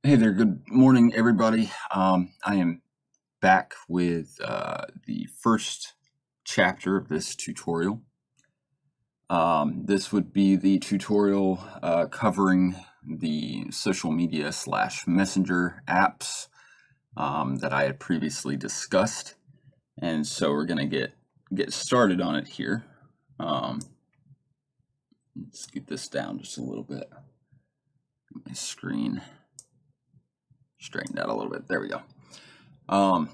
Hey there, good morning, everybody. I am back with the first chapter of this tutorial. This would be the tutorial covering the social media / messenger apps that I had previously discussed. And so we're going to get started on it here. Let's get this down just a little bit. My screen straightened out a little bit. There we go. But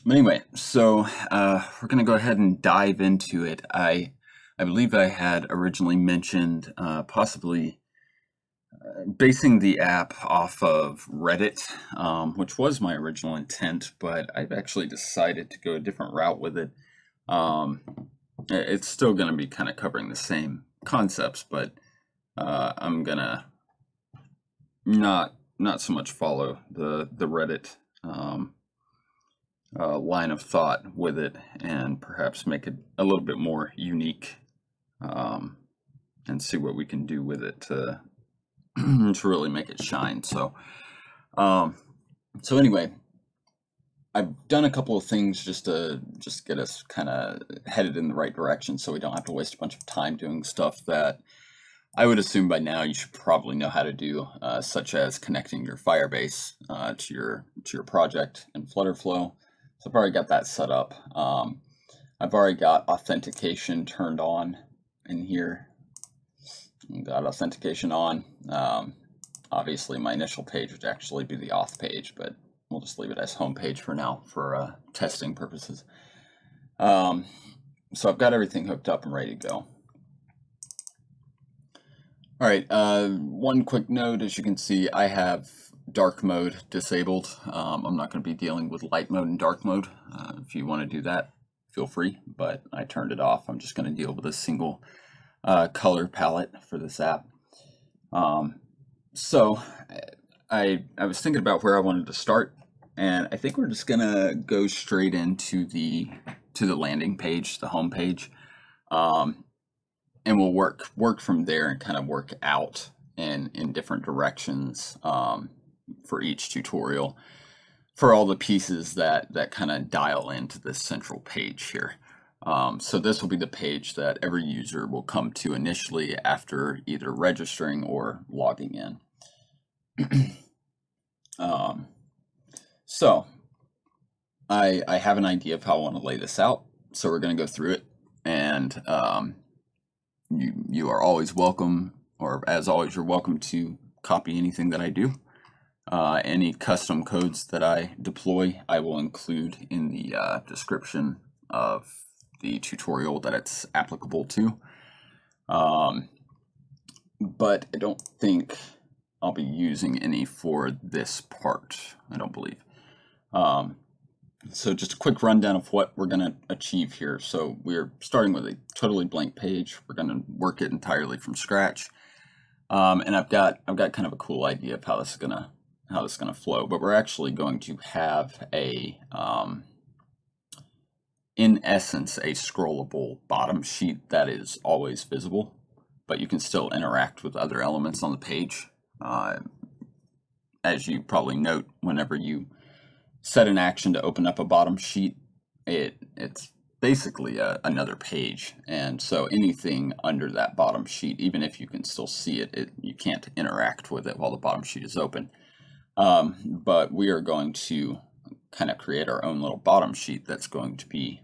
anyway, so we're going to go ahead and dive into it. I believe I had originally mentioned possibly basing the app off of Reddit, which was my original intent, but I've actually decided to go a different route with it. It's still going to be kind of covering the same concepts, but I'm going to not so much follow the Reddit line of thought with it, and perhaps make it a little bit more unique, and see what we can do with it to to really make it shine. So anyway, I've done a couple of things just to get us kind of headed in the right direction, so we don't have to waste a bunch of time doing stuff that I would assume by now you should probably know how to do, such as connecting your Firebase to your project in FlutterFlow. So I've already got that set up. I've already got authentication turned on in here. Got authentication on. Obviously, my initial page would actually be the auth page, but we'll just leave it as home page for now for testing purposes. So I've got everything hooked up and ready to go. All right, one quick note, as you can see, I have dark mode disabled. I'm not going to be dealing with light mode and dark mode. If you want to do that, feel free, but I turned it off. I'm just going to deal with a single color palette for this app. So I was thinking about where I wanted to start, and I think we're just going to go straight into the landing page, the home page. And we'll work from there and kind of work out in different directions for each tutorial for all the pieces that kind of dial into this central page here. So this will be the page that every user will come to initially after either registering or logging in. So I have an idea of how I want to lay this out. So we're going to go through it, and you are always welcome, or as always, you're welcome to copy anything that I do. Any custom codes that I deploy, I will include in the description of the tutorial that it's applicable to. But I don't think I'll be using any for this part, I don't believe. So just a quick rundown of what we're going to achieve here. So we're starting with a totally blank page. We're going to work it entirely from scratch. And I've got kind of a cool idea of how this is gonna flow. But we're actually going to have a in essence a scrollable bottom sheet that is always visible, but you can still interact with other elements on the page. As you probably note, whenever you set an action to open up a bottom sheet, it's basically another page, and so anything under that bottom sheet, even if you can still see it, you can't interact with it while the bottom sheet is open. But we are going to kind of create our own little bottom sheet that's going to be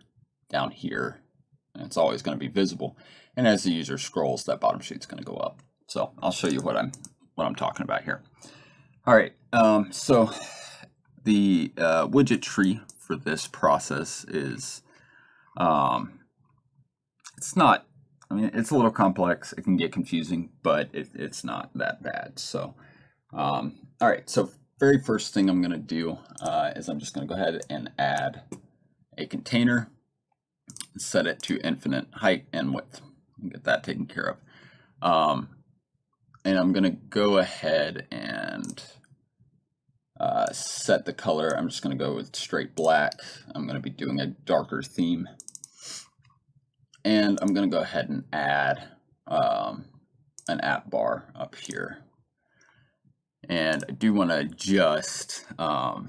down here, and it's always going to be visible. And as the user scrolls, that bottom sheet's going to go up. So I'll show you what I'm talking about here. All right, so the widget tree for this process is, it's not, I mean, it's a little complex. It can get confusing, but it's not that bad. So, all right, so very first thing I'm going to do is I'm just going to go ahead and add a container, set it to infinite height and width, and get that taken care of. And I'm going to go ahead and set the color. I'm just going to go with straight black. I'm going to be doing a darker theme. And I'm going to go ahead and add an app bar up here. And I do want to adjust the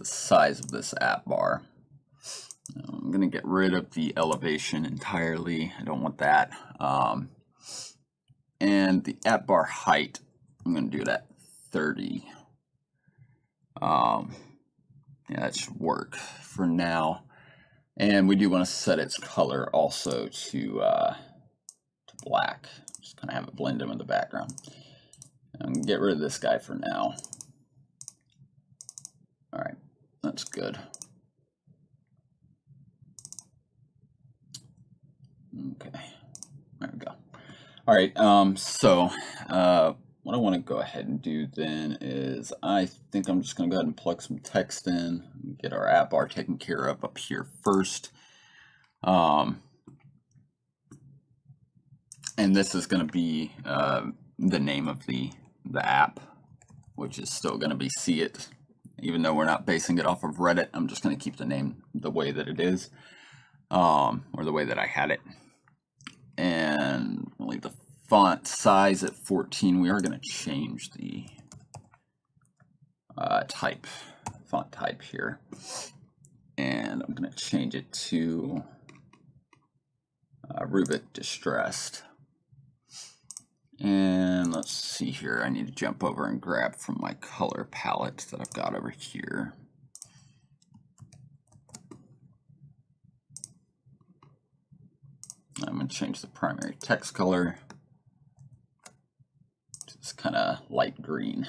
size of this app bar. I'm going to get rid of the elevation entirely. I don't want that. And the app bar height, I'm going to do it at 30. Yeah, that should work for now. And we do want to set its color also to black. Just kind of have it blend in with the background. And get rid of this guy for now. All right, that's good. Okay, there we go. All right, so what I want to go ahead and do then is I think I'm just going to go ahead and plug some text in, get our app bar taken care of up here first. And this is going to be the name of the app, which is still going to be SeeIt. Even though we're not basing it off of Reddit, I'm just going to keep the name the way that it is, or the way that I had it. And we'll leave the font size at 14. We are going to change the font type here. And I'm going to change it to Rubik Distressed. And let's see here, I need to jump over and grab from my color palette that I've got over here. I'm going to change the primary text color to this kind of light green.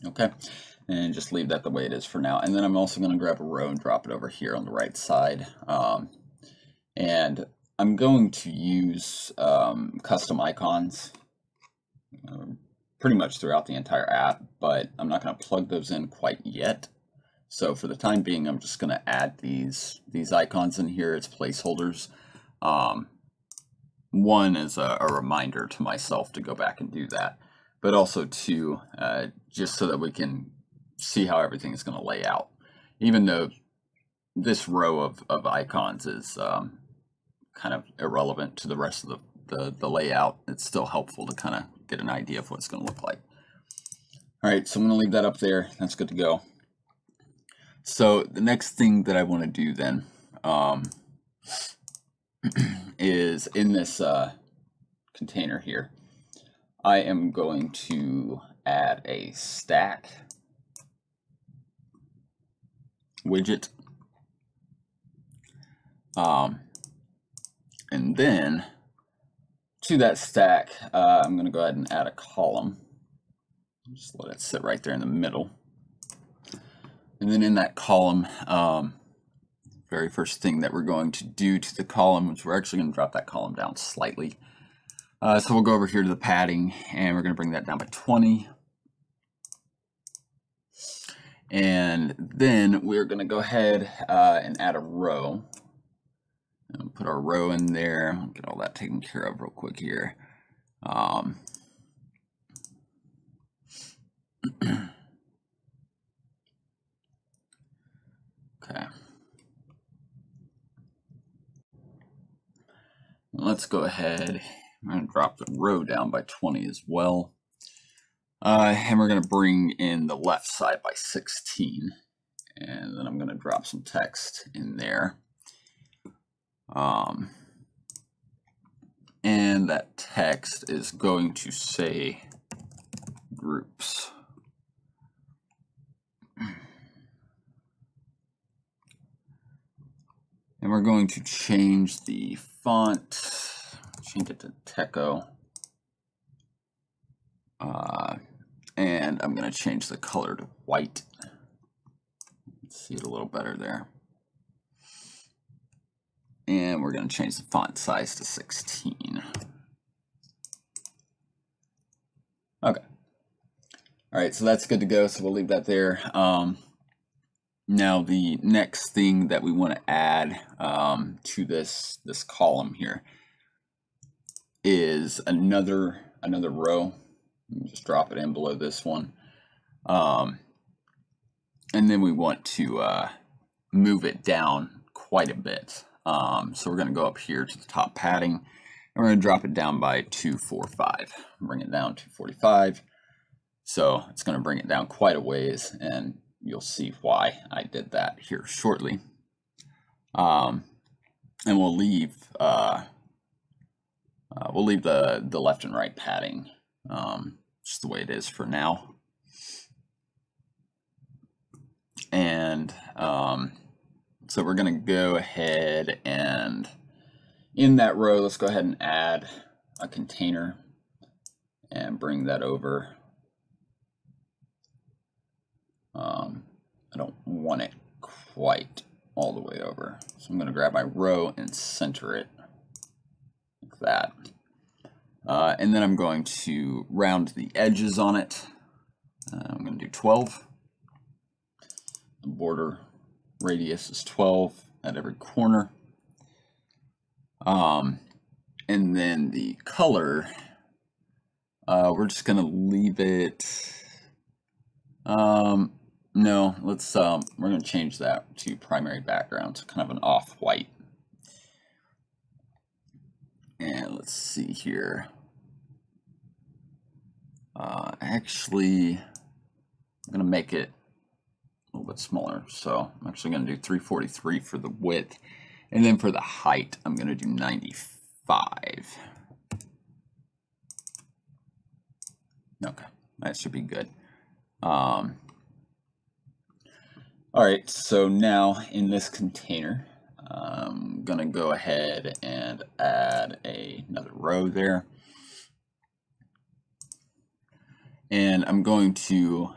Okay, and just leave that the way it is for now. And then I'm also going to grab a row and drop it over here on the right side. And I'm going to use custom icons pretty much throughout the entire app, but I'm not going to plug those in quite yet. So for the time being, I'm just going to add these icons in here as placeholders. One is a reminder to myself to go back and do that, but also two, just so that we can see how everything is going to lay out. Even though this row of icons is kind of irrelevant to the rest of the layout, it's still helpful to kind of get an idea of what it's going to look like. All right, so I'm going to leave that up there. That's good to go. So the next thing that I want to do then is in this container here, I am going to add a stack widget. And then to that stack, I'm going to go ahead and add a column. Just let it sit right there in the middle. And then in that column, very first thing that we're going to do to the column, which we're actually going to drop that column down slightly. So we'll go over here to the padding, and we're going to bring that down by 20. And then we're going to go ahead and add a row. And put our row in there. I'll get all that taken care of real quick here. Okay. Let's go ahead. I'm going to drop the row down by 20 as well. And we're going to bring in the left side by 16. And then I'm going to drop some text in there. And that text is going to say groups. And we're going to change the font, change it to Techo. And I'm going to change the color to white. Let's see it a little better there. And we're going to change the font size to 16. Okay. All right, so that's good to go. So we'll leave that there. Now the next thing that we want to add to this column here is another row. Just drop it in below this one. And then we want to move it down quite a bit. So we're going to go up here to the top padding, we're going to drop it down by 245. Bring it down to 45. So it's going to bring it down quite a ways, and you'll see why I did that here shortly. And we'll leave the left and right padding just the way it is for now. And so we're going to go ahead and in that row, let's go ahead and add a container and bring that over. I don't want it quite all the way over, so I'm going to grab my row and center it like that. And then I'm going to round the edges on it. I'm going to do 12. The border radius is 12 at every corner. And then the color, we're just going to leave it. No, let's we're going to change that to primary background, so kind of an off-white. And let's see here. Actually, I'm going to make it a little bit smaller, so I'm actually going to do 343 for the width, and then for the height, I'm going to do 95. Okay, that should be good. All right, so now in this container, I'm gonna go ahead and add another row there. And I'm going to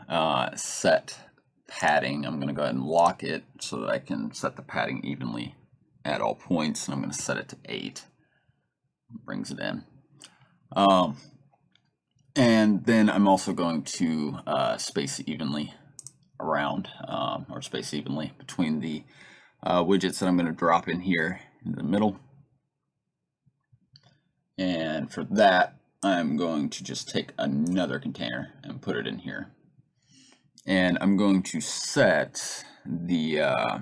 set padding. I'm gonna go ahead and lock it so that I can set the padding evenly at all points. And I'm gonna set it to 8. Brings it in. And then I'm also going to space evenly around, or space evenly between the widgets that I'm going to drop in here in the middle. And for that, I'm going to just take another container and put it in here. And I'm going to set the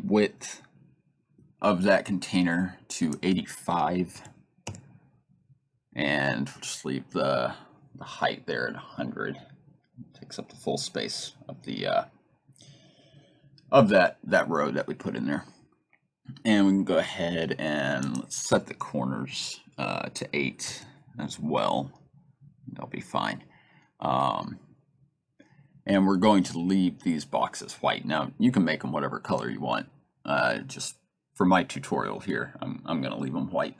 width of that container to 85, and just leave the height there at 100. It takes up the full space of the that row that we put in there. And we can go ahead and let's set the corners to 8 as well. That'll be fine. And we're going to leave these boxes white. Now you can make them whatever color you want. Just for my tutorial here, I'm going to leave them white.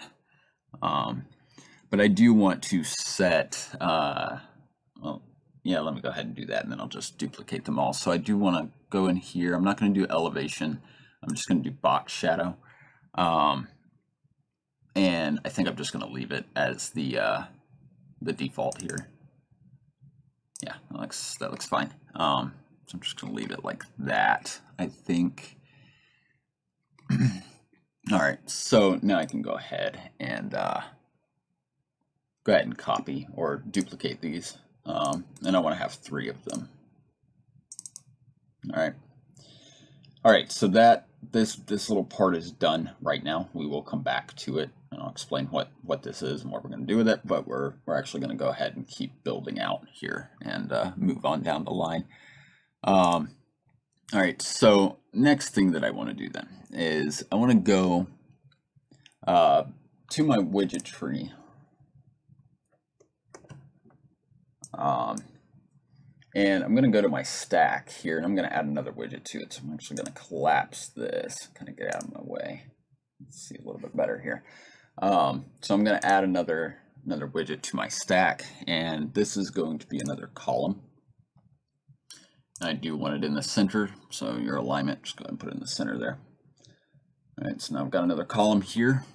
But I do want to set, well, yeah, let me go ahead and do that, and then I'll just duplicate them all. So I do want to go in here. I'm not going to do elevation. I'm just going to do box shadow. And I think I'm just going to leave it as the default here. Yeah, that looks fine. So I'm just going to leave it like that, I think. All right, so now I can go ahead and copy or duplicate these, and I want to have 3 of them. All right. So that this little part is done right now. We will come back to it, and I'll explain what this is and what we're going to do with it. But we're actually going to go ahead and keep building out here and move on down the line. All right. So next thing that I want to do then is I want to go to my widget tree. And I'm going to go to my stack here, and I'm going to add another widget to it. So I'm actually going to collapse this, kind of get out of my way. Let's see a little bit better here. So I'm going to add another widget to my stack, and this is going to be another column. I do want it in the center, so your alignment, just go ahead and put it in the center there. All right, so now I've got another column here.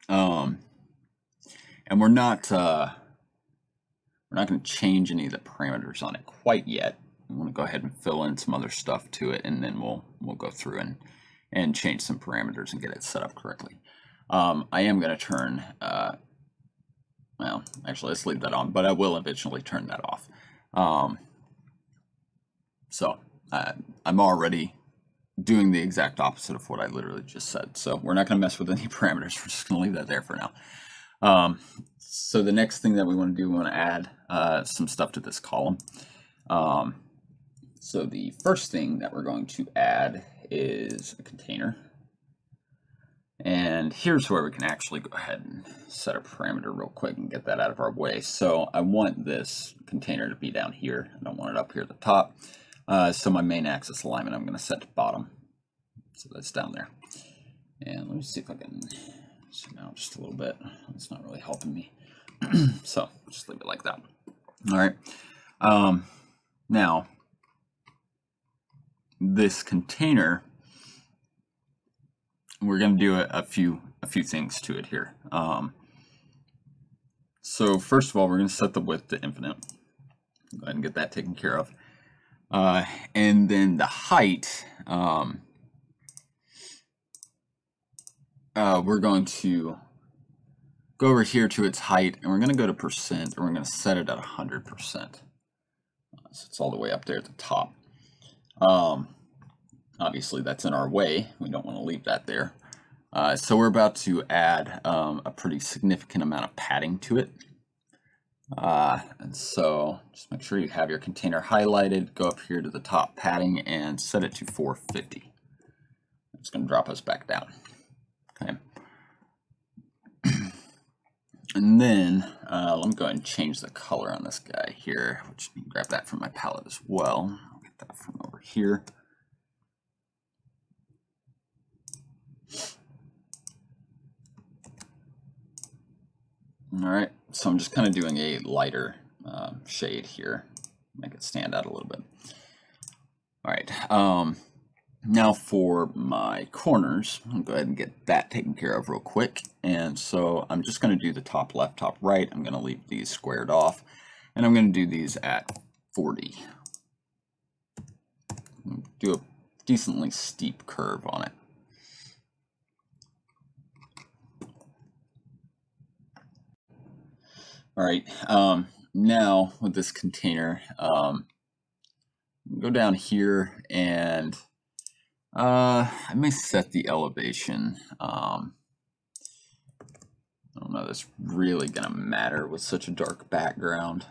And we're not going to change any of the parameters on it quite yet. We want to go ahead and fill in some other stuff to it, and then we'll go through and change some parameters and get it set up correctly. I am going to turn, well, actually, let's leave that on, but I will eventually turn that off. So I'm already doing the exact opposite of what I literally just said. So we're not going to mess with any parameters. We're just going to leave that there for now. So the next thing that we want to do, we want to add some stuff to this column. So the first thing that we're going to add is a container. And here's where we can actually go ahead and set a parameter real quick and get that out of our way. So I want this container to be down here. I don't want it up here at the top. So my main axis alignment, I'm going to set to bottom. So that's down there. And let me see if I can zoom out just a little bit. It's not really helping me. So just leave it like that. All right. Now, this container, we're going to do a few things to it here. So first of all, we're going to set the width to infinite. Go ahead and get that taken care of. And then the height, we're going to go over here to its height, and we're going to go to percent, and we're going to set it at 100%. So it's all the way up there at the top. Obviously, that's in our way. We don't want to leave that there. So we're about to add a pretty significant amount of padding to it. And so just make sure you have your container highlighted, go up here to the top padding and set it to 450. It's going to drop us back down. Okay. And then let me go ahead and change the color on this guy here, which you can grab that from my palette as well. I'll get that from over here. All right, so I'm just kind of doing a lighter shade here, make it stand out a little bit. All right, now for my corners, I'll go ahead and get that taken care of real quick. And so I'm just going to do the top left, top right. I'm going to leave these squared off, and I'm going to do these at 40. Do a decently steep curve on it. All right, now with this container, go down here and I may set the elevation. I don't know if that's really gonna matter with such a dark background,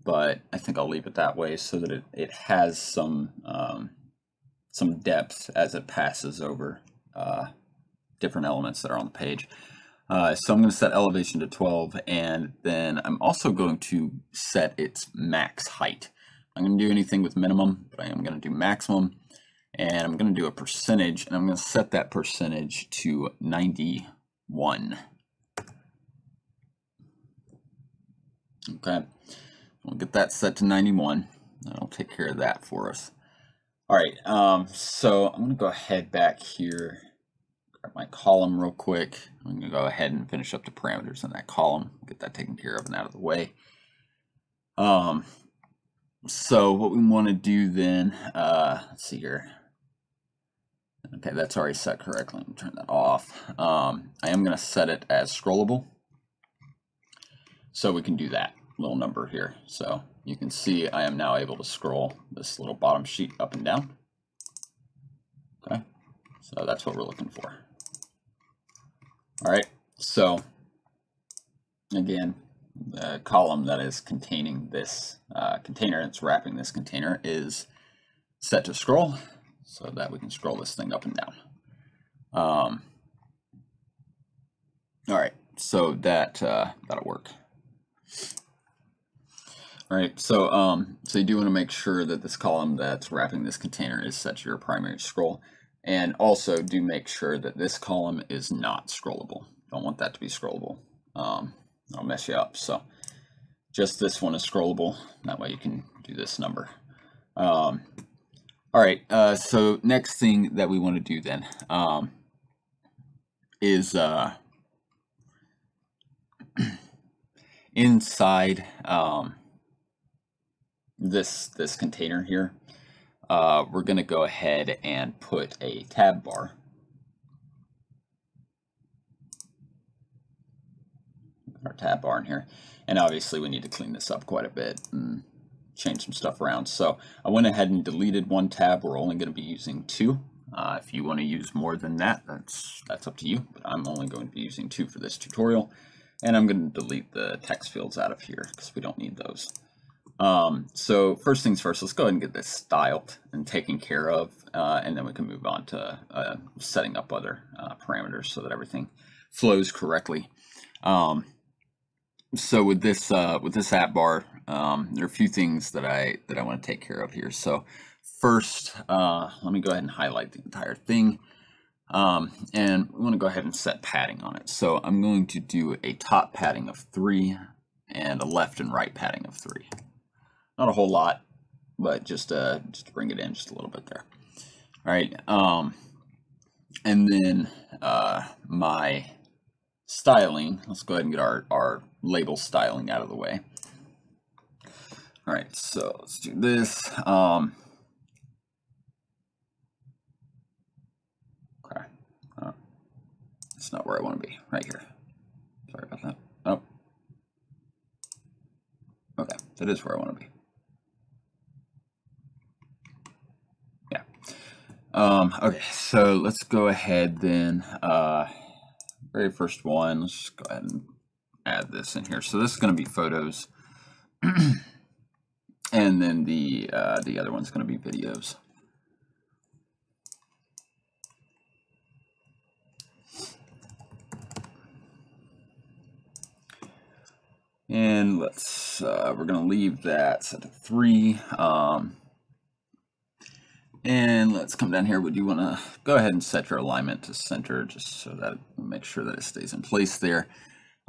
but I think I'll leave it that way so that it has some depth as it passes over different elements that are on the page. So I'm going to set elevation to 12, and then I'm also going to set its max height. I'm going to do anything with minimum, but I am going to do maximum, and I'm going to do a percentage, and I'm going to set that percentage to 91. Okay, we'll get that set to 91. That'll take care of that for us. All right, so I'm going to go ahead back here. Grab my column real quick. I'm going to go ahead and finish up the parameters in that column, get that taken care of and out of the way. So what we want to do then, let's see here. Okay, that's already set correctly. Let me turn that off. I am going to set it as scrollable. So we can do that little number here. So you can see I am now able to scroll this little bottom sheet up and down. Okay, so that's what we're looking for. All right, so again, the column that is containing this container, it's wrapping this container, is set to scroll so that we can scroll this thing up and down. All right, so that'll work. All right, so you do want to make sure that this column that's wrapping this container is set to your primary scroll. And also do make sure that this column is not scrollable. Don't want that to be scrollable. I'll mess you up. So just this one is scrollable. That way you can do this number. All right, so next thing that we want to do then is inside this container here, we're going to go ahead and put a tab bar. Our tab bar in here, and obviously we need to clean this up quite a bit and change some stuff around. So I went ahead and deleted one tab. We're only going to be using 2. If you want to use more than that, that's up to you, but I'm only going to be using 2 for this tutorial. And I'm going to delete the text fields out of here because we don't need those. So first things first, let's go ahead and get this styled and taken care of, and then we can move on to setting up other parameters so that everything flows correctly. So with this app bar, there are a few things that I want to take care of here. So first, let me go ahead and highlight the entire thing, and we want to go ahead and set padding on it. So I'm going to do a top padding of 3 and a left and right padding of 3. Not a whole lot, but just to bring it in just a little bit there. All right, and then my styling. Let's go ahead and get our label styling out of the way. All right, so let's do this. Okay, that's not where I want to be. Right here. Sorry about that. Oh, okay, that is where I want to be. Okay, so let's go ahead then. Very first one, let's just go ahead and add this in here. So this is going to be photos, and then the other one's going to be videos. And let's we're going to leave that set to 3. And let's come down here. Would you want to go ahead and set your alignment to center just so that make sure that it stays in place there.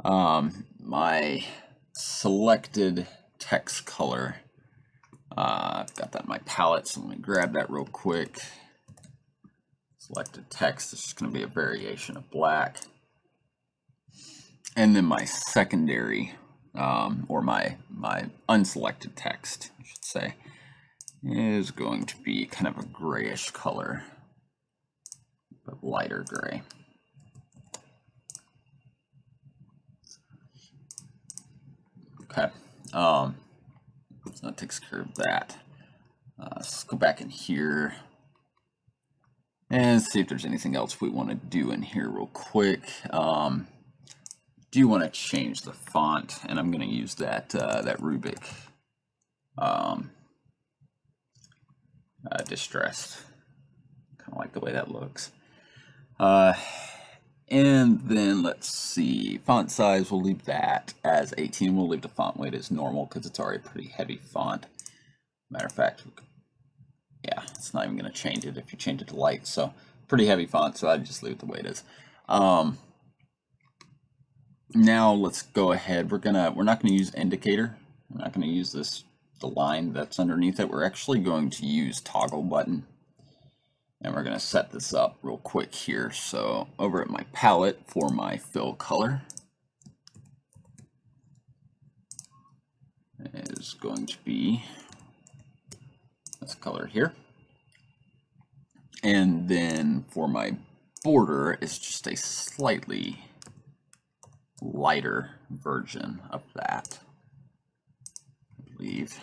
My selected text color, I've got that in my palette, so let me grab that real quick. Selected text, this is going to be a variation of black. And then my secondary, or my unselected text, I should say, is going to be kind of a grayish color, but lighter gray. Okay, so that takes care of that. Let's go back in here and see if there's anything else we want to do in here real quick. Do you want to change the font? And I'm going to use that Rubik distressed. Kind of like the way that looks. And then let's see, font size, we'll leave that as 18. We'll leave the font weight as normal because it's already a pretty heavy font. Matter of fact, yeah, it's not even going to change it if you change it to light. So pretty heavy font, so I'd just leave it the way it is. Now let's go ahead. We're not gonna use indicator. We're not gonna use the line that's underneath it. We're actually going to use toggle button, and we're gonna set this up real quick here. So over at my palette for my fill color is going to be this color here, and then for my border it's just a slightly lighter version of that, I believe.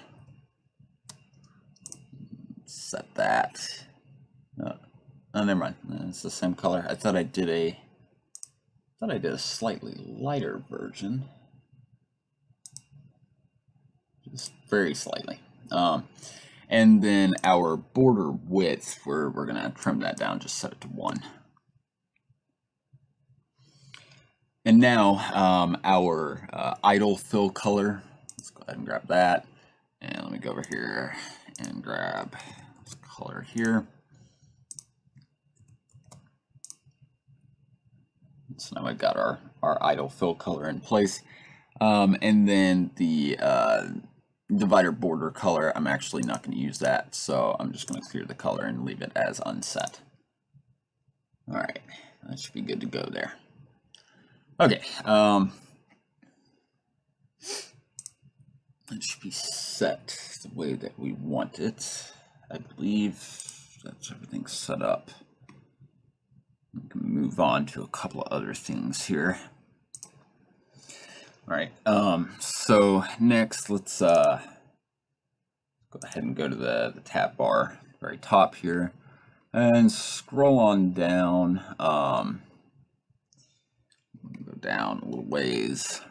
Set that. Oh, never mind. It's the same color. I thought I did a slightly lighter version, just very slightly. And then our border width, we're gonna trim that down. Just set it to 1. And now our idle fill color, let's go ahead and grab that. And let me go over here and grab this color here. So now we've got our idle fill color in place. And then the divider border color, I'm actually not going to use that. So I'm just going to clear the color and leave it as unset. All right, that should be good to go there. Okay, it should be set the way that we want it. I believe that's everything set up. We can move on to a couple of other things here. All right, so next let's go ahead and go to the tab bar, very top here, and scroll on down. Go down a little ways.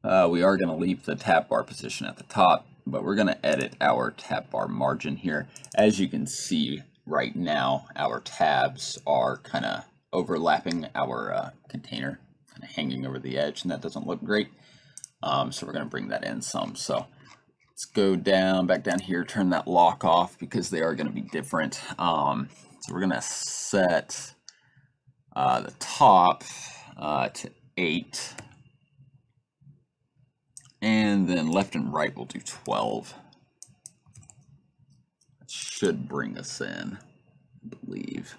We are going to leave the tab bar position at the top, but we're going to edit our tab bar margin here. As you can see right now, our tabs are kind of overlapping our container, kind of hanging over the edge, and that doesn't look great. So we're going to bring that in some. So let's go down, back down here, turn that lock off because they are going to be different. So we're going to set the top to 8. And then left and right we'll do 12. That should bring us in, I believe.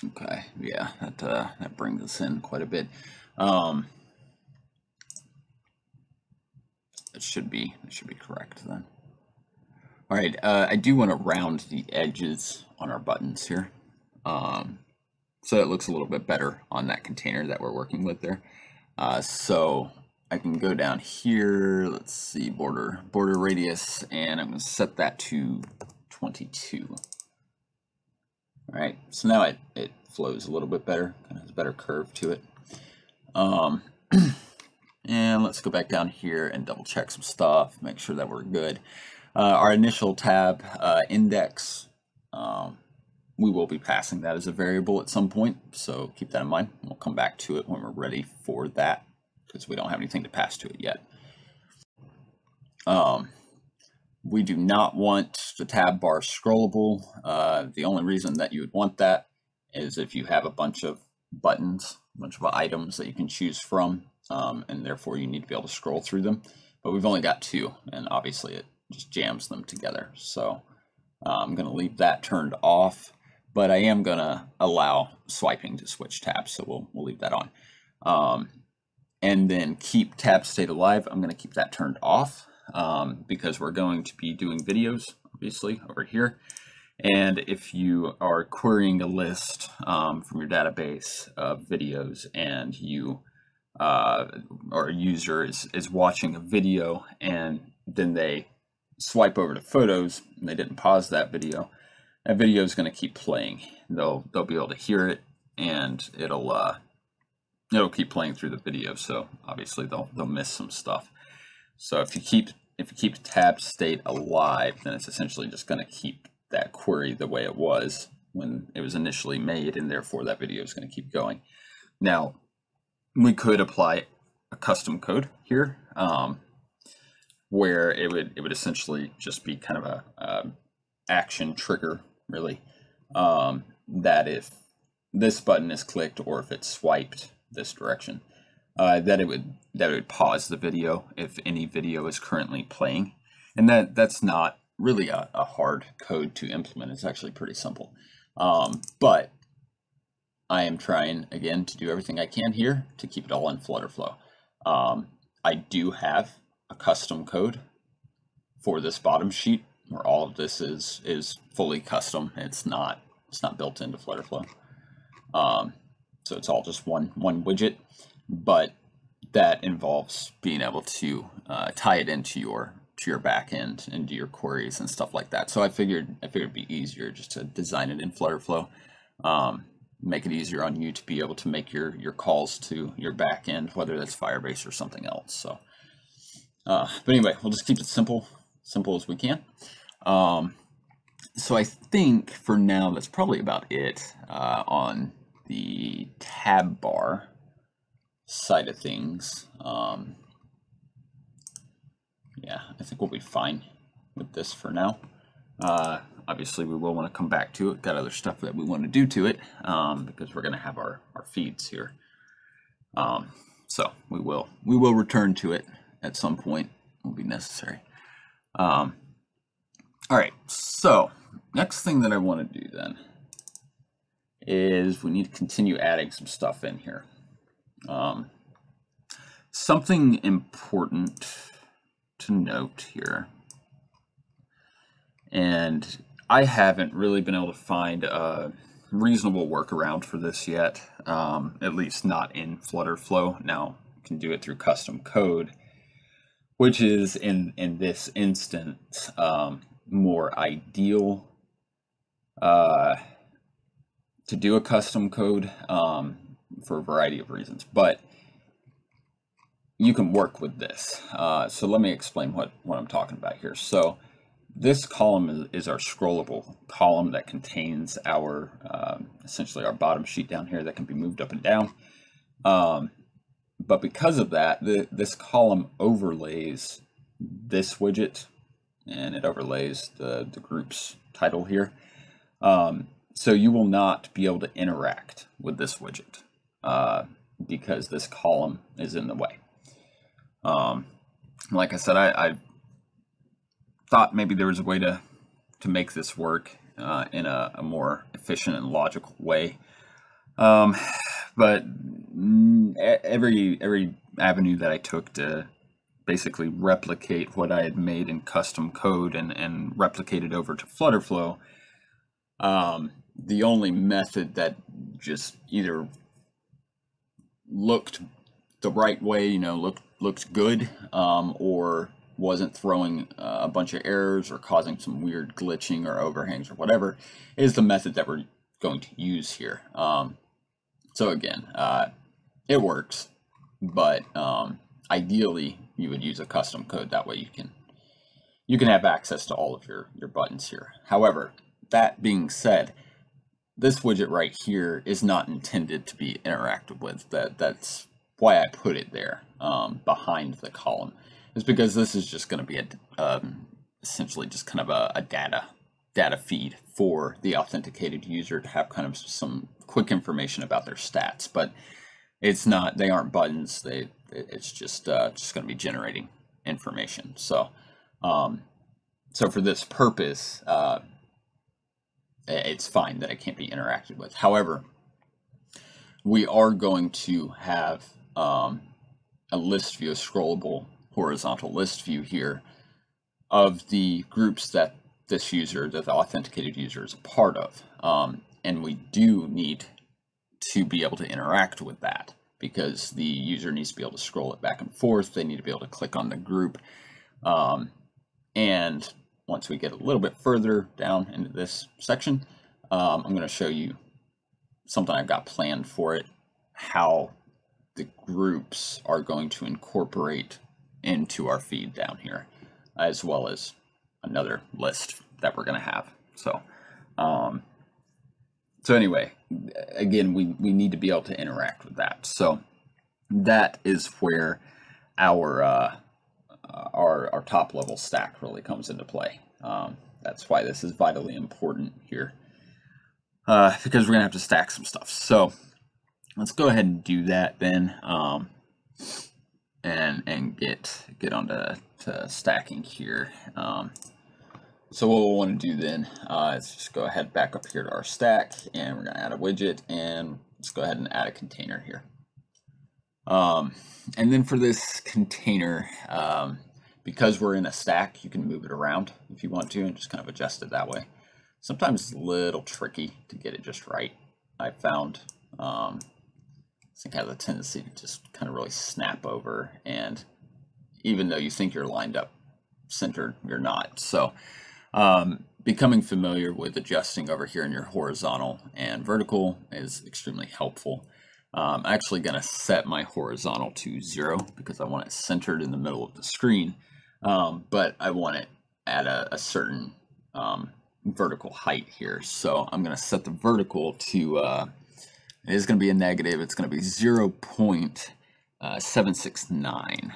Okay, yeah, that brings us in quite a bit. That should be correct then. All right, I do want to round the edges on our buttons here. So it looks a little bit better on that container that we're working with there. So I can go down here, let's see, border radius, and I'm going to set that to 22. All right, so now it flows a little bit better, kind of has a better curve to it. And let's go back down here and double check some stuff, make sure that we're good. Our initial tab index, we will be passing that as a variable at some point, so keep that in mind. We'll come back to it when we're ready for that, because we don't have anything to pass to it yet. We do not want the tab bar scrollable. The only reason that you would want that is if you have a bunch of buttons, a bunch of items that you can choose from, and therefore you need to be able to scroll through them. But we've only got 2, and obviously it just jams them together. So I'm going to leave that turned off. But I am going to allow swiping to switch tabs, so we'll leave that on. And then keep tab state alive. I'm going to keep that turned off because we're going to be doing videos, obviously, over here. And if you are querying a list from your database of videos and you or a user is watching a video and then they swipe over to photos and they didn't pause that video is going to keep playing. They'll be able to hear it, and it'll keep playing through the video. So obviously they'll miss some stuff. So if you keep tab state alive, then it's essentially just going to keep that query the way it was when it was initially made, and therefore that video is going to keep going. Now we could apply a custom code here, where it would essentially just be kind of a action trigger, really, that if this button is clicked or if it's swiped this direction, that it would pause the video if any video is currently playing. And that's not really a hard code to implement. It's actually pretty simple. But I am trying again to do everything I can here to keep it all in FlutterFlow. I do have a custom code for this bottom sheet where all of this is fully custom. It's not built into FlutterFlow. So it's all just one widget, but that involves being able to tie it into your back end and do your queries and stuff like that. So I figured it'd be easier just to design it in FlutterFlow, make it easier on you to be able to make your calls to your back end, whether that's Firebase or something else. So, but anyway, we'll just keep it simple as we can. So I think for now that's probably about it on the tab bar side of things. Yeah, I think we'll be fine with this for now. Obviously, we will want to come back to it. Got other stuff that we want to do to it because we're going to have our feeds here. So we will return to it at some point. Will be necessary. All right. So next thing that I want to do then is we need to continue adding some stuff in here. Something important to note here, and I haven't really been able to find a reasonable workaround for this yet, at least not in FlutterFlow. Now, can do it through custom code, which is in this instance more ideal to do a custom code for a variety of reasons, but you can work with this. So let me explain what I'm talking about here. So this column is our scrollable column that contains our essentially our bottom sheet down here that can be moved up and down. But because of that, this column overlays this widget, and it overlays the group's title here. So you will not be able to interact with this widget because this column is in the way. Like I said, I thought maybe there was a way to make this work in a more efficient and logical way. But every avenue that I took to basically replicate what I had made in custom code and replicate it over to FlutterFlow, the only method that just either looked the right way, you know, looked good, or wasn't throwing a bunch of errors or causing some weird glitching or overhangs or whatever, is the method that we're going to use here. So again, it works, but ideally you would use a custom code. That way you can have access to all of your buttons here. However, that being said, this widget right here is not intended to be interacted with. That's why I put it there behind the column, is because this is just going to be essentially just kind of a data feed for the authenticated user to have kind of some quick information about their stats. But it's not; they aren't buttons. It's just going to be generating information. So so for this purpose, it's fine that it can't be interacted with. However, we are going to have a list view, a scrollable horizontal list view here of the groups that this user, that the authenticated user, is a part of. And we do need to be able to interact with that, because the user needs to be able to scroll it back and forth. They need to be able to click on the group. And once we get a little bit further down into this section, I'm going to show you something I've got planned for it, how the groups are going to incorporate into our feed down here, as well as another list that we're going to have. So so anyway, again, we need to be able to interact with that. So that is where our top level stack really comes into play. That's why this is vitally important here, because we're gonna have to stack some stuff. So let's go ahead and do that then, and get on to stacking here. So what we'll want to do then is just go ahead back up here to our stack, and we're going to add a widget, and let's go ahead and add a container here. And then for this container, because we're in a stack, you can move it around if you want to and just kind of adjust it that way. Sometimes it's a little tricky to get it just right, I found. I think it has a tendency to just kind of really snap over, and even though you think you're lined up centered, you're not. So becoming familiar with adjusting over here in your horizontal and vertical is extremely helpful. I'm actually going to set my horizontal to 0 because I want it centered in the middle of the screen, but I want it at a certain vertical height here. So I'm going to set the vertical to, it is going to be a negative, it's going to be 0.769.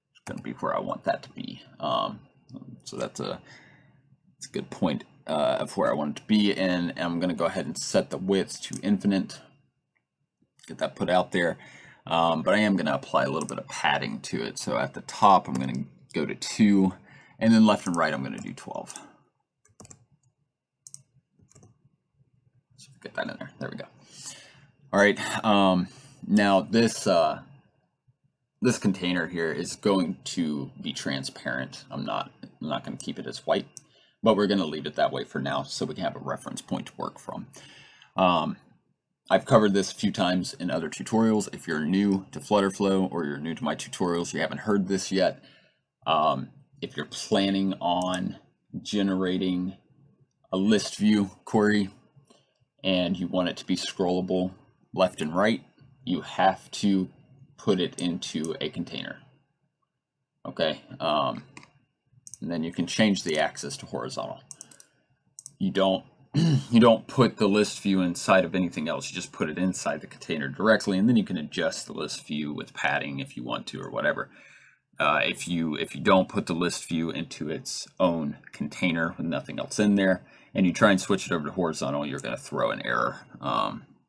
It's going to be where I want that to be. So that's a good point of where I want it to be, and I'm going to go ahead and set the width to infinite. Get that put out there, but I am going to apply a little bit of padding to it. So at the top I'm going to go to 2, and then left and right I'm going to do 12. So get that in there. There we go. All right. Now this this container here is going to be transparent. I'm not going to keep it as white, but we're going to leave it that way for now so we can have a reference point to work from. I've covered this a few times in other tutorials. If you're new to FlutterFlow or you're new to my tutorials, you haven't heard this yet. If you're planning on generating a list view query and you want it to be scrollable left and right, you have to put it into a container. Okay, and then you can change the axis to horizontal. You don't put the list view inside of anything else. You just put it inside the container directly, and then you can adjust the list view with padding if you want to or whatever. If you don't put the list view into its own container with nothing else in there, and you try and switch it over to horizontal, you're going to throw an error.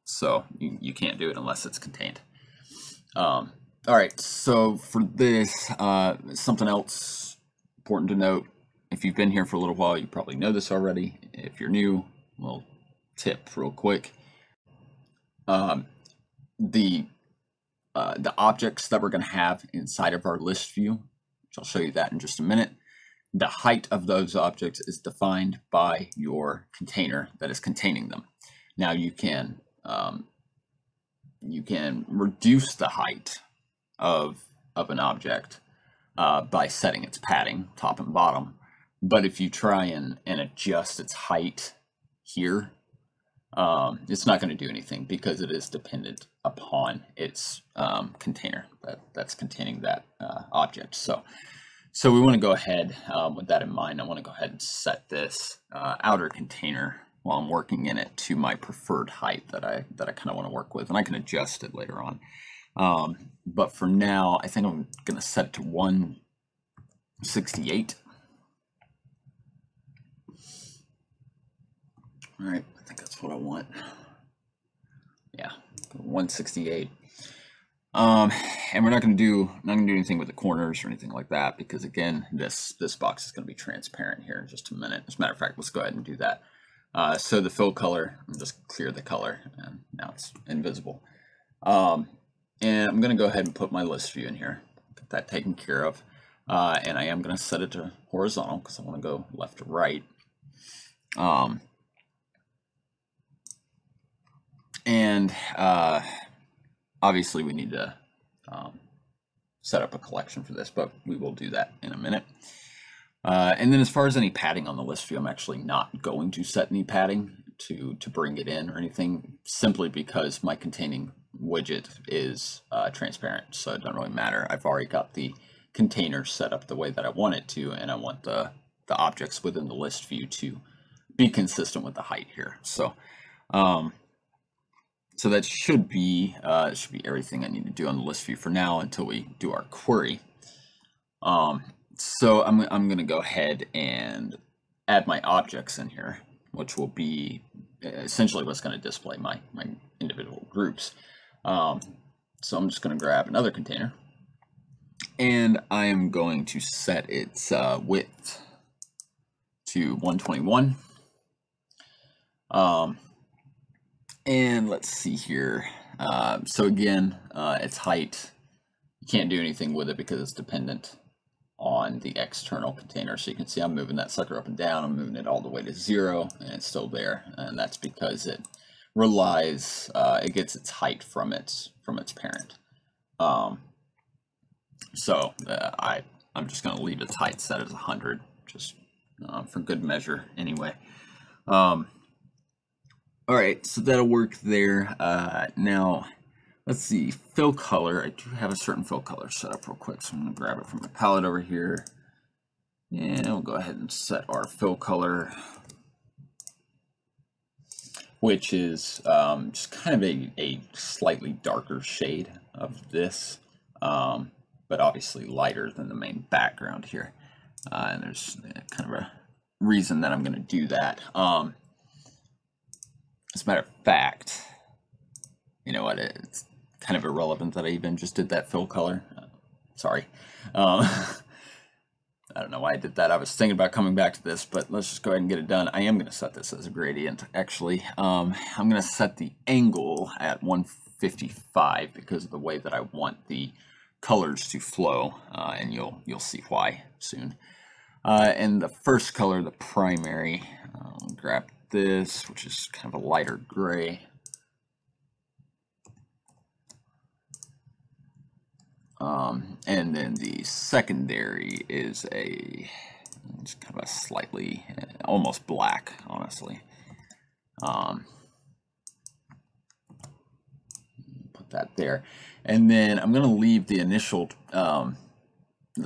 So you can't do it unless it's contained. All right, so for this, something else important to note. If you've been here for a little while, you probably know this already. If you're new, little tip real quick. The objects that we're going to have inside of our list view, which I'll show you that in just a minute, the height of those objects is defined by your container that is containing them. Now you can reduce the height of an object by setting its padding, top and bottom. But if you try and adjust its height here, it's not going to do anything because it is dependent upon its container that's containing that object. So we want to go ahead with that in mind. I want to go ahead and set this outer container while I'm working in it to my preferred height that I kind of want to work with, and I can adjust it later on. But for now, I think I'm going to set it to 168. All right, I think that's what I want. Yeah, 168. And we're not going to do anything with the corners or anything like that because again, this box is going to be transparent here in just a minute. As a matter of fact, let's go ahead and do that. So the fill color, I'll just clear the color, and now it's invisible. And I'm going to go ahead and put my list view in here, get that taken care of. And I am going to set it to horizontal because I want to go left to right. And obviously we need to set up a collection for this, but we will do that in a minute. And then as far as any padding on the list view, I'm actually not going to set any padding to bring it in or anything, simply because my containing widget is transparent, so it doesn't really matter. I've already got the container set up the way that I want it to, and I want the objects within the list view to be consistent with the height here. So so that should be everything I need to do on the list view for now until we do our query. So I'm going to go ahead and add my objects in here, which will be essentially what's going to display my individual groups. So I'm just going to grab another container, and I am going to set its width to 121. And let's see here. So again, its height, you can't do anything with it because it's dependent on the external container. So you can see I'm moving that sucker up and down. I'm moving it all the way to 0, and it's still there. And that's because it relies, it gets its height from its parent. So I'm just going to leave its height set as 100, just for good measure anyway. All right, so that'll work there. Now, let's see, fill color. I do have a certain fill color set up real quick, so I'm going to grab it from the palette over here. And we'll go ahead and set our fill color, which is just kind of a slightly darker shade of this, but obviously lighter than the main background here. And there's kind of a reason that I'm going to do that. As a matter of fact, you know what, it's kind of irrelevant that I even just did that fill color. Sorry. I don't know why I did that. I was thinking about coming back to this, but let's just go ahead and get it done. I am going to set this as a gradient, actually. I'm going to set the angle at 155 because of the way that I want the colors to flow, and you'll see why soon. And the first color, the primary, I'll grab this, which is kind of a lighter gray. And then the secondary is it's kind of a slightly, almost black, honestly. Put that there. And then I'm going to leave the initial, the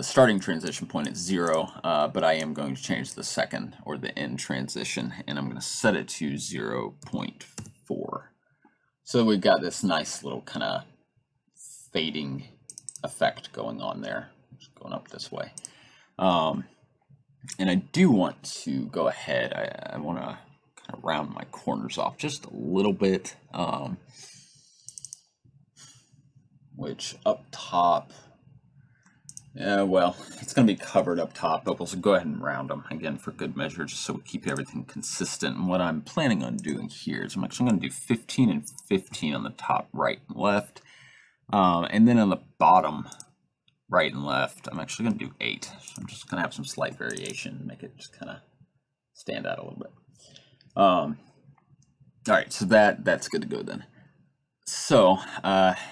starting transition point at 0, but I am going to change the second or the end transition, and I'm going to set it to 0.4. So we've got this nice little kind of fading effect going on there, just going up this way. And I do want to go ahead, I want to kind of round my corners off just a little bit, which up top, well, it's going to be covered up top, but we'll go ahead and round them again for good measure, just so we keep everything consistent. And what I'm planning on doing here is I'm actually going to do 15 and 15 on the top right and left, and then on the bottom right and left, I'm actually going to do 8. So I'm just going to have some slight variation, make it just kind of stand out a little bit. All right, so that's good to go then. So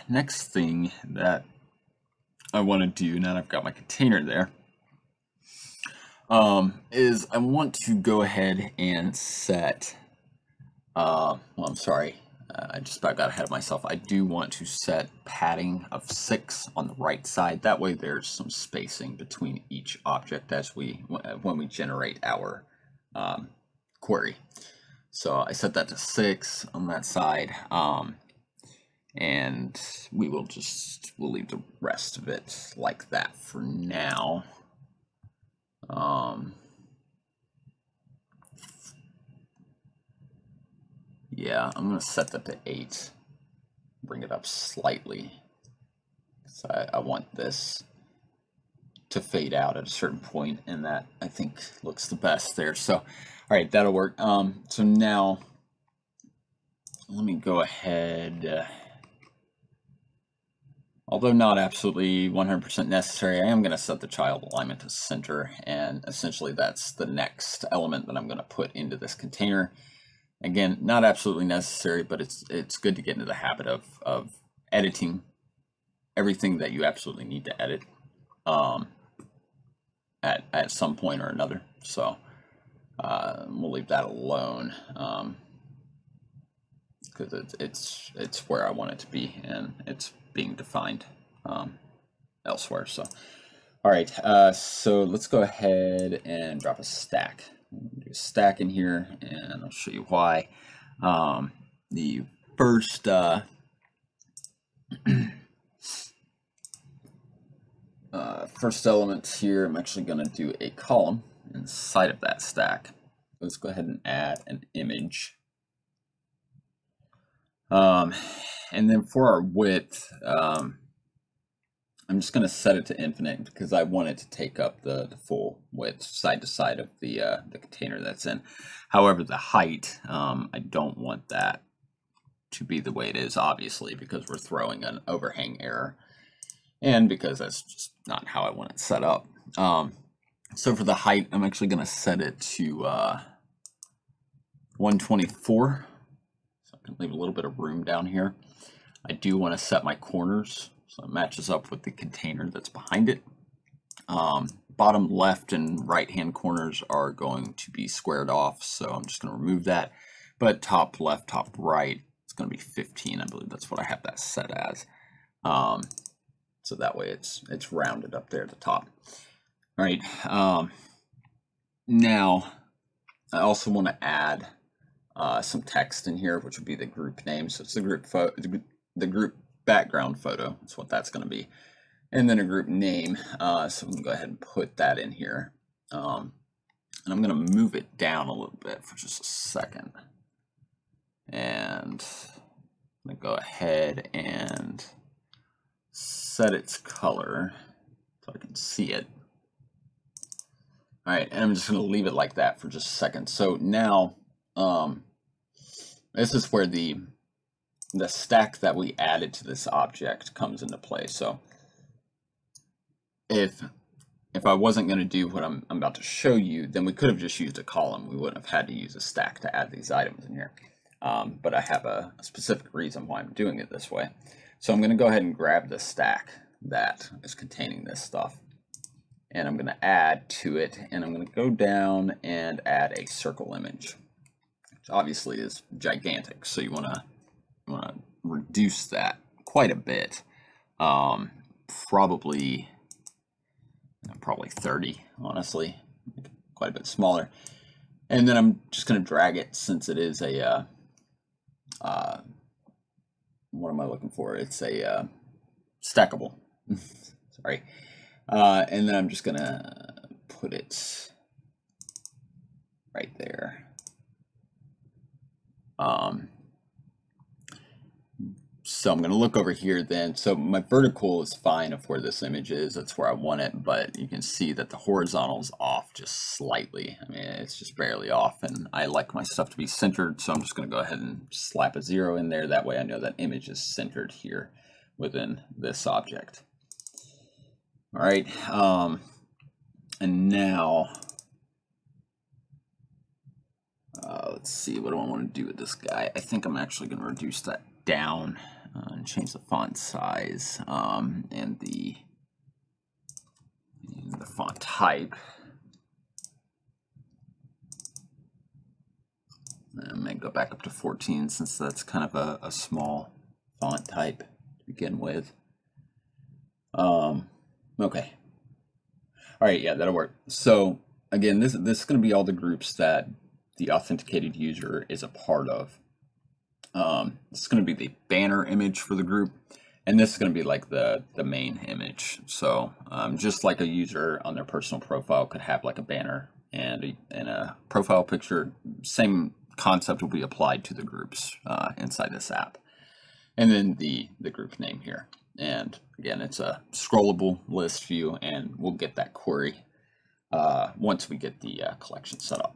next thing that I want to do, now that I've got my container there, is I want to go ahead and set, well, I'm sorry, I just about got ahead of myself. I do want to set padding of 6 on the right side. That way there's some spacing between each object as when we generate our query. So I set that to 6 on that side, and we'll leave the rest of it like that for now. Yeah, I'm going to set that to 8, bring it up slightly. So I want this to fade out at a certain point, and that I think looks the best there. So, all right, that'll work. So now let me go ahead, although not absolutely 100% necessary, I am going to set the child alignment to center, and essentially that's the next element that I'm going to put into this container. Again, not absolutely necessary, but it's good to get into the habit of editing everything that you absolutely need to edit at some point or another. So we'll leave that alone, because it's where I want it to be, and it's being defined elsewhere. So all right, so let's go ahead and drop a stack. Do a stack in here, and I'll show you why. The first first element here, I'm actually going to do a column inside of that stack. Let's go ahead and add an image. And then for our width, I'm just going to set it to infinite because I want it to take up the full width side to side of the container that's in. However, the height, I don't want that to be the way it is, obviously, because we're throwing an overhang error, and because that's just not how I want it set up. So for the height, I'm actually going to set it to 124. So I can leave a little bit of room down here. I do want to set my corners so it matches up with the container that's behind it. Bottom left and right hand corners are going to be squared off, so I'm just going to remove that. But top left, top right, it's going to be 15. I believe that's what I have that set as. So that way it's rounded up there at the top. All right. Now I also want to add some text in here, which would be the group name. So it's the group background photo. That's what that's going to be. And then a group name. So we can go ahead and put that in here. And I'm going to move it down a little bit for just a second. And I'm going to go ahead and set its color so I can see it. All right, and I'm just going to leave it like that for just a second. So now, this is where the stack that we added to this object comes into play. So if I wasn't going to do what I'm about to show you, then we could have just used a column. We wouldn't have had to use a stack to add these items in here. But I have a specific reason why I'm doing it this way. So I'm going to go ahead and grab the stack that is containing this stuff. And I'm going to add to it, and I'm going to go down and add a circle image, which obviously is gigantic. So you want to reduce that quite a bit, probably 30, honestly, quite a bit smaller. And then I'm just going to drag it, since it is a what am I looking for? It's a stackable. Sorry. And then I'm just going to put it right there. So I'm going to look over here then. So my vertical is fine of where this image is. That's where I want it. But you can see that the horizontal is off just slightly. I mean, it's just barely off. And I like my stuff to be centered. So I'm just going to go ahead and slap a 0 in there. That way I know that image is centered here within this object. All right. And now, let's see, what do I want to do with this guy? I think I'm actually going to reduce that down and change the font size and the font type. I may go back up to 14, since that's kind of a small font type to begin with. Okay. All right, yeah, that'll work. So again, this is going to be all the groups that the authenticated user is a part of. This is going to be the banner image for the group, and this is going to be like the main image. So just like a user on their personal profile could have like a banner and a profile picture, same concept will be applied to the groups inside this app. And then the group name here. And again, it's a scrollable list view, and we'll get that query once we get the collection set up.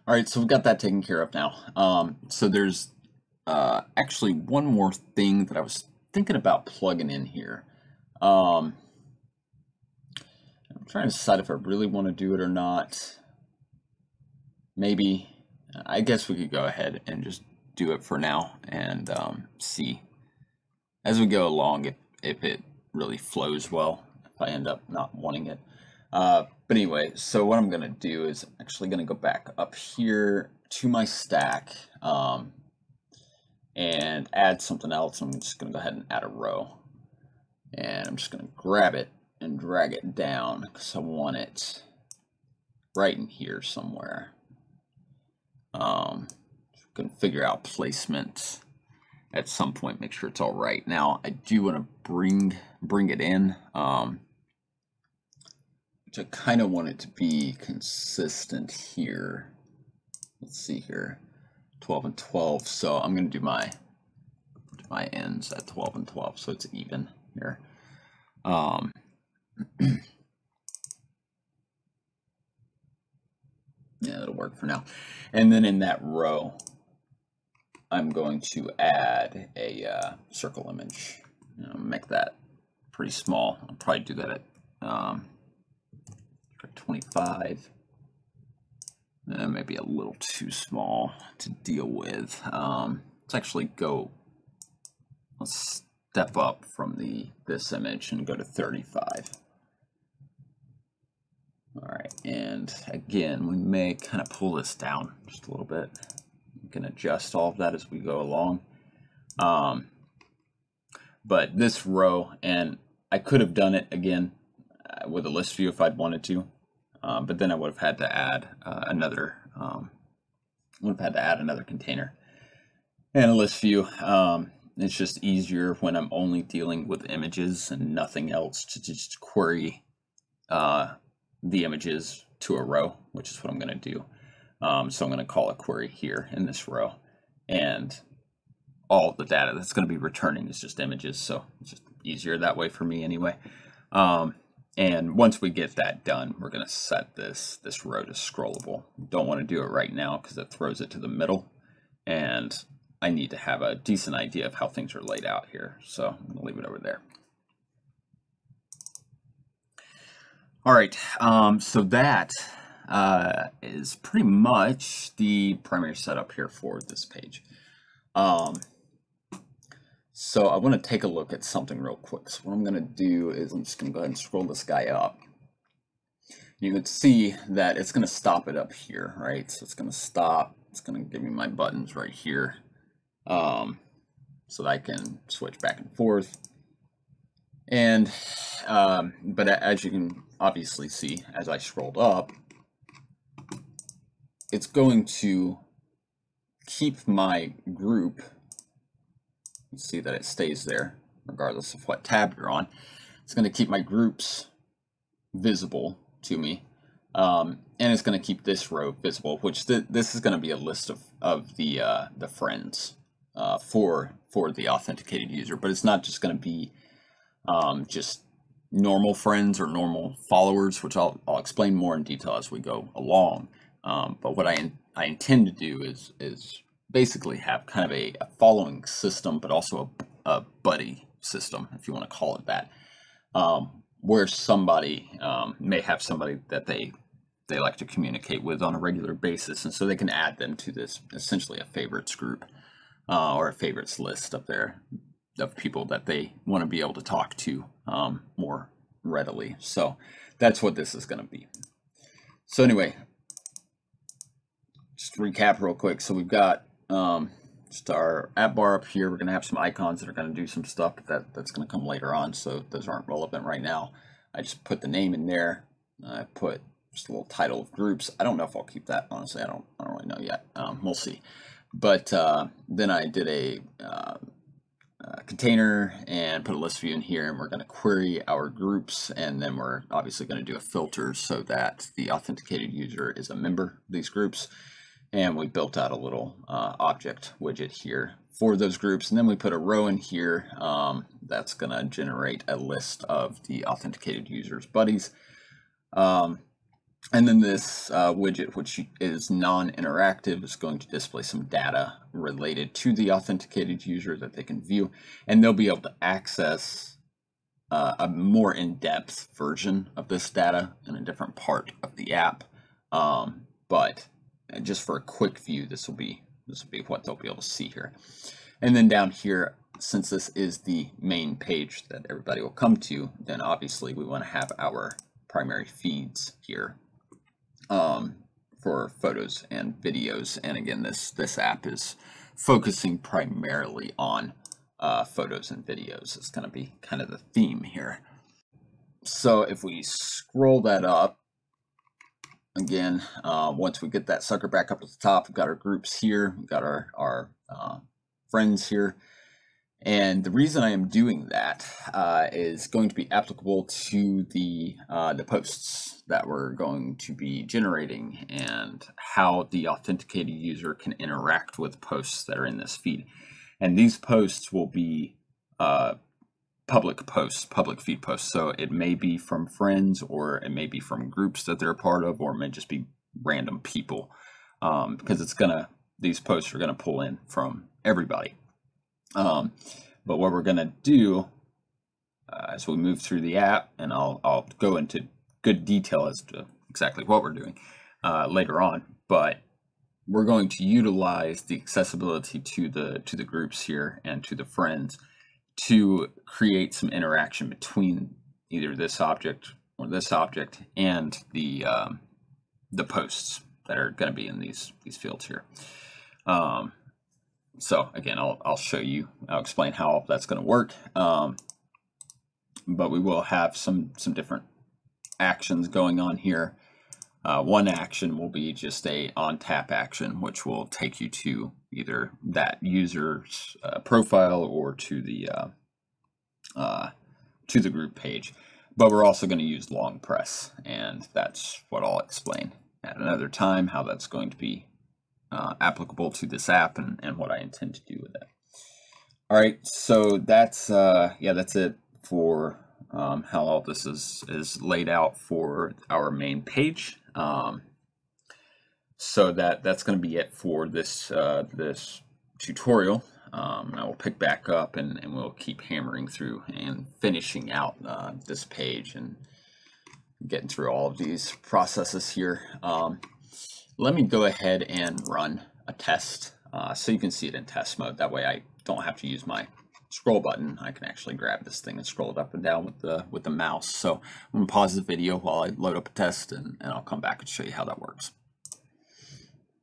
All right, so we've got that taken care of now. So there's actually one more thing that I was thinking about plugging in here. I'm trying to decide if I really want to do it or not. Maybe, I guess we could go ahead and just do it for now and see as we go along if it really flows well, if I end up not wanting it. But anyway, so what I'm going to do is actually going to go back up here to my stack and add something else. I'm just going to go ahead and add a row. And I'm just going to grab it and drag it down because I want it right in here somewhere. Going to figure out placement at some point, make sure it's all right. Now, I do want to bring it in. I kind of want it to be consistent here. Let's see here, 12 and 12. So I'm going to do my ends at 12 and 12, so it's even here. Yeah, that'll work for now. And then in that row, I'm going to add a circle image. Make that pretty small. I'll probably do that at 25. Maybe a little too small to deal with. Let's actually let's step up from this image and go to 35. All right, and again, we may kind of pull this down just a little bit. We can adjust all of that as we go along. But this row, and I could have done it again with a list view if I'd wanted to, but then I would have had to add another container and a list view. It's just easier when I'm only dealing with images and nothing else to just query the images to a row, which is what I'm going to do. So I'm going to call a query here in this row, and all the data that's going to be returning is just images. So it's just easier that way for me anyway. And once we get that done, we're going to set this row to scrollable. Don't want to do it right now because it throws it to the middle, and I need to have a decent idea of how things are laid out here. So I'm going to leave it over there. All right, so that is pretty much the primary setup here for this page. So I want to take a look at something real quick. So what I'm going to do is I'm just going to go ahead and scroll this guy up. You can see that it's going to stop it up here, right? So it's going to stop. It's going to give me my buttons right here, so that I can switch back and forth. And but as you can obviously see, as I scrolled up, it's going to keep my group. You see that it stays there regardless of what tab you're on. It's going to keep my groups visible to me, and it's going to keep this row visible, which this is going to be a list of the friends for the authenticated user. But it's not just going to be just normal friends or normal followers, which I'll explain more in detail as we go along. But what I intend to do is basically have kind of a following system, but also a buddy system, if you want to call it that, where somebody may have somebody that they like to communicate with on a regular basis, and so they can add them to this essentially a favorites group or a favorites list up there of people that they want to be able to talk to more readily. So that's what this is going to be. So anyway, just to recap real quick. So we've got just our app bar up here. We're going to have some icons that are going to do some stuff, but that's going to come later on, so those aren't relevant right now. I just put the name in there. I put just a little title of groups. I don't know if I'll keep that, honestly. I don't really know yet. We'll see. But then I did a container and put a list view in here, and we're going to query our groups, and then we're obviously going to do a filter so that the authenticated user is a member of these groups. And we built out a little object widget here for those groups, and then we put a row in here that's going to generate a list of the authenticated users' buddies. And then this widget, which is non-interactive, is going to display some data related to the authenticated user that they can view, and they'll be able to access a more in-depth version of this data in a different part of the app. But just for a quick view, this will be what they'll be able to see here. And then down here, since this is the main page that everybody will come to, then obviously we want to have our primary feeds here for photos and videos. And again, this app is focusing primarily on photos and videos. It's going to be kind of the theme here. So if we scroll that up, again, once we get that sucker back up at the top, we've got our groups here, we've got our friends here. And the reason I am doing that is going to be applicable to the posts that we're going to be generating and how the authenticated user can interact with posts that are in this feed. And these posts will be public posts, public feed posts. So it may be from friends, or it may be from groups that they're a part of, or it may just be random people, because these posts are gonna pull in from everybody. But what we're gonna do as we move through the app, and I'll go into good detail as to exactly what we're doing later on, but we're going to utilize the accessibility to the groups here and to the friends to create some interaction between either this object or this object and the posts that are going to be in these fields here. So again, I'll show you. I'll explain how that's going to work. But we will have some different actions going on here. One action will be just a on tap action, which will take you to either that user's profile or to the group page. But we're also going to use long press, and that's what I'll explain at another time, how that's going to be applicable to this app and what I intend to do with it. All right, so that's that's it for how all this is laid out for our main page. So that's going to be it for this this tutorial. I will pick back up and we'll keep hammering through and finishing out this page and getting through all of these processes here. Let me go ahead and run a test so you can see it in test mode. That way I don't have to use my scroll button, I can actually grab this thing and scroll it up and down with the mouse. So I'm going to pause the video while I load up a test, and I'll come back and show you how that works.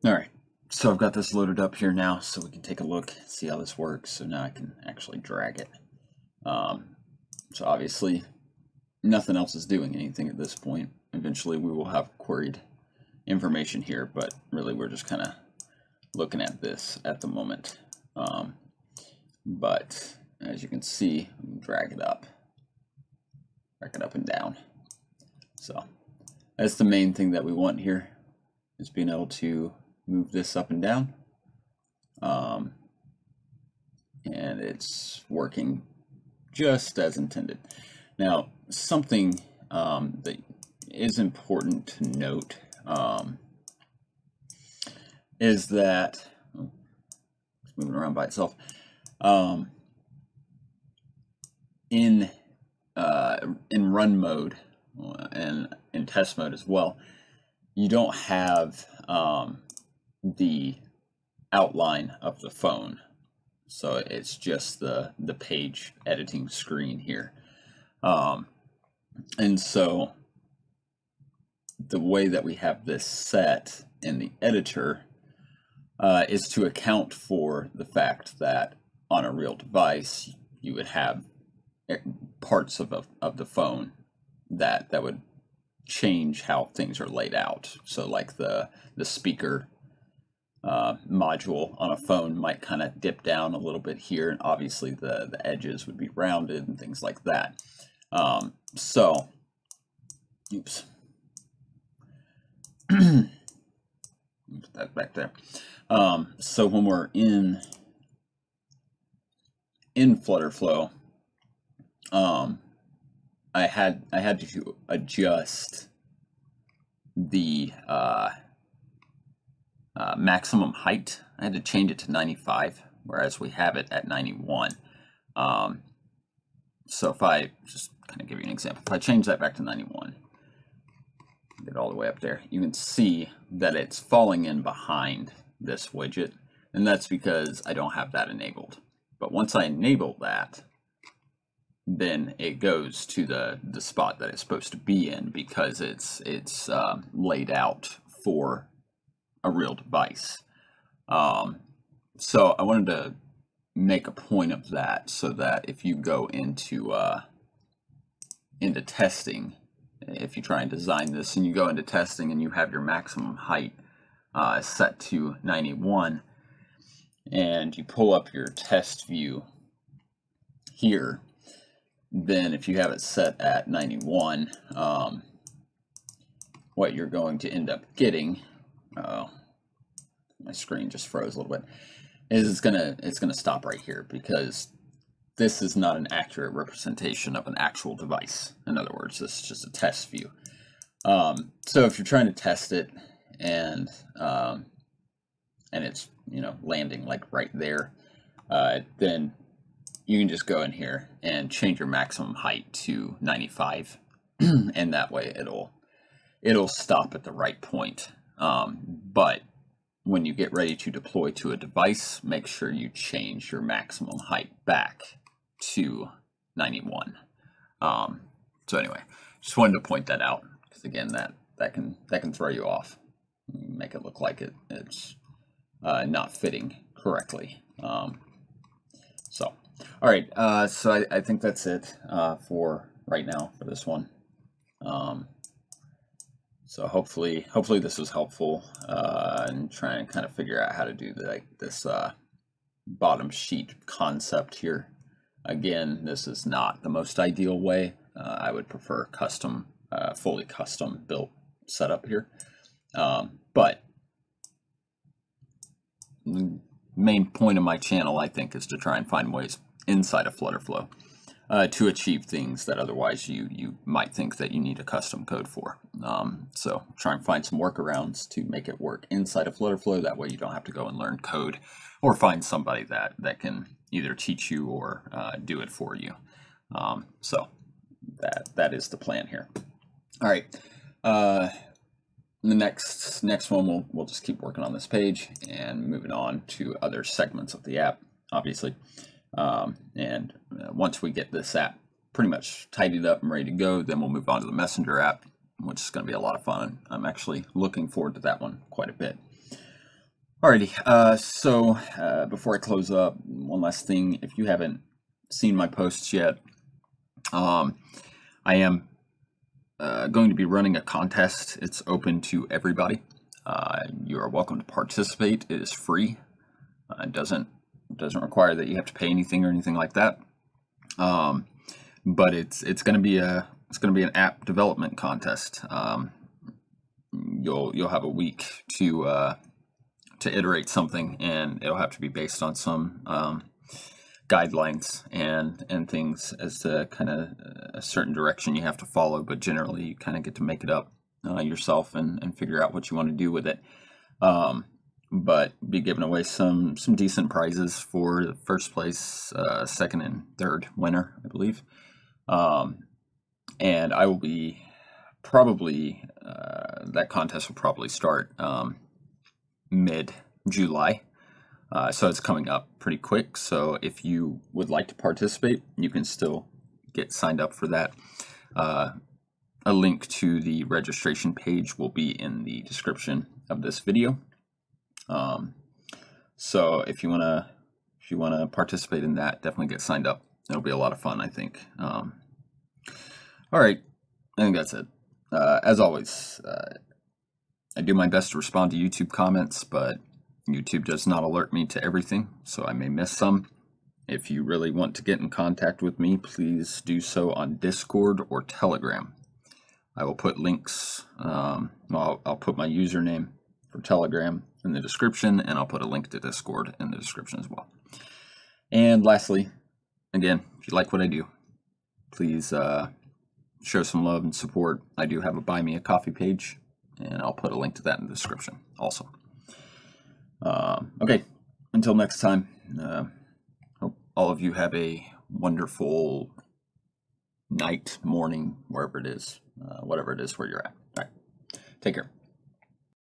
All right, so I've got this loaded up here now, so we can take a look, see how this works. So now I can actually drag it. So obviously nothing else is doing anything at this point. Eventually we will have queried information here, but really we're just kind of looking at this at the moment. But as you can see, drag it up and down. So that's the main thing that we want here, is being able to move this up and down. And it's working just as intended. Now, something that is important to note is that it's moving around by itself. In run mode and in test mode as well, you don't have the outline of the phone, so it's just the page editing screen here. And so the way that we have this set in the editor is to account for the fact that on a real device you would have parts of the phone that would change how things are laid out. So like the speaker module on a phone might kind of dip down a little bit here, and obviously the edges would be rounded and things like that. So oops. Put that back there. So when we're in FlutterFlow, I had to adjust the maximum height. I had to change it to 95, whereas we have it at 91. So if I just kind of give you an example, if I change that back to 91, get it all the way up there, you can see that it's falling in behind this widget, and that's because I don't have that enabled. But once I enable that, then it goes to the spot that it's supposed to be in, because it's laid out for a real device. So I wanted to make a point of that, so that if you go into testing, if you try and design this and you go into testing and you have your maximum height set to 91, and you pull up your test view here, then if you have it set at 91, what you're going to end up getting, my screen just froze a little bit, is it's gonna stop right here, because this is not an accurate representation of an actual device. In other words, this is just a test view. So if you're trying to test it and it's landing like right there, then you can just go in here and change your maximum height to 95, and that way it'll stop at the right point. But when you get ready to deploy to a device, make sure you change your maximum height back to 91. So anyway, just wanted to point that out, because again, that can throw you off, make it look like it's not fitting correctly. So all right, so I think that's it for right now for this one. So hopefully this was helpful in trying to kind of figure out how to do this bottom sheet concept here. Again, this is not the most ideal way. I would prefer custom, fully custom built setup here. But the main point of my channel, I think, is to try and find ways inside of FlutterFlow to achieve things that otherwise you might think that you need a custom code for. So try and find some workarounds to make it work inside of FlutterFlow. That way you don't have to go and learn code, or find somebody that can either teach you or do it for you. So that is the plan here. All right. The next one, we'll just keep working on this page and moving on to other segments of the app, obviously. And once we get this app pretty much tidied up and ready to go, then we'll move on to the Messenger app, which is going to be a lot of fun. I'm actually looking forward to that one quite a bit. Alrighty, so before I close up, one last thing. If you haven't seen my posts yet, I am going to be running a contest. It's open to everybody. You are welcome to participate. It is free. It doesn't require that you have to pay anything or anything like that. But it's going to be an app development contest. You'll have a week to iterate something, and it'll have to be based on some guidelines and things as to kind of a certain direction you have to follow. But generally, you kind of get to make it up yourself and figure out what you want to do with it. But be giving away some decent prizes for the first place, second and third winner, I believe. And I will be probably, that contest will probably start mid-July. So it's coming up pretty quick. So if you would like to participate, you can still get signed up for that. A link to the registration page will be in the description of this video. So if you wanna participate in that, definitely get signed up. It'll be a lot of fun, I think. All right, I think that's it. As always, I do my best to respond to YouTube comments, but YouTube does not alert me to everything, so I may miss some. If you really want to get in contact with me, please do so on Discord or Telegram. I will put links, I'll put my username for Telegram in the description, and I'll put a link to Discord in the description as well. And lastly, again, if you like what I do, please show some love and support. I do have a Buy Me a Coffee page, and I'll put a link to that in the description also. Okay, until next time, hope all of you have a wonderful night, morning, wherever it is, whatever it is where you're at. All right, take care.